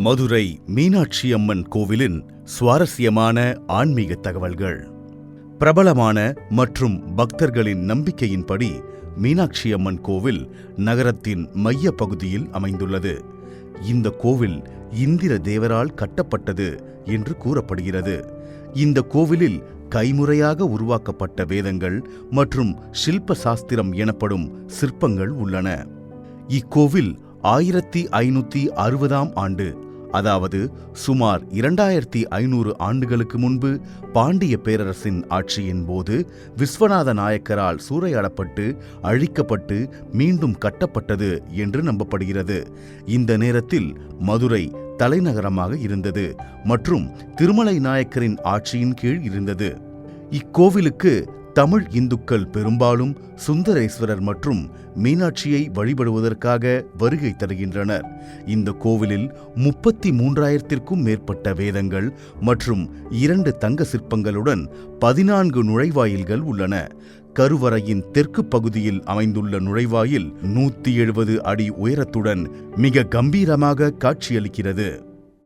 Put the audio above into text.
மதுரை மீனாட்சி அம்மன் கோவிலின் சுவாரஸ்யமான ஆன்மீக தகவல்கள். பிரபலமான மற்றும் பக்தர்களின் நம்பிக்கையின்படி மீனாட்சி அம்மன் கோவில் நகரத்தின் மைய பகுதியில் அமைந்துள்ளது. இந்த கோவில் இந்திர தேவரால் கட்டப்பட்டது என்று கூறப்படுகிறது. இந்த கோவிலில் கைமுறையாக உருவாக்கப்பட்ட வேதங்கள் மற்றும் சில்ப சாஸ்திரம் எனப்படும் சிற்பங்கள் உள்ளன. இக்கோவில் 1560ஆம் ஆண்டு, அதாவது சுமார் 2500 ஆண்டுகளுக்கு முன்பு பாண்டிய பேரரசின் ஆட்சியின் போது விஸ்வநாத நாயக்கரால் சூறையாடப்பட்டு அழிக்கப்பட்டு மீண்டும் கட்டப்பட்டது என்று நம்பப்படுகிறது. இந்த நேரத்தில் மதுரை தலைநகரமாக இருந்தது மற்றும் திருமலை நாயக்கரின் ஆட்சியின் கீழ் இருந்தது. இக்கோவிலுக்கு தமிழ் இந்துக்கள் பெரும்பாலும் சுந்தரேஸ்வரர் மற்றும் மீனாட்சியை வழிபடுவதற்காக வருகை தருகின்றனர். இந்த கோவிலில் 33,000க்கும் மேற்பட்ட வேதங்கள் மற்றும் 2 தங்க சிற்பங்களுடன் 14 நுழைவாயில்கள் உள்ளன. கருவறையின் தெற்கு பகுதியில் அமைந்துள்ள நுழைவாயில் 170 அடி உயரத்துடன் மிக கம்பீரமாக காட்சியளிக்கிறது.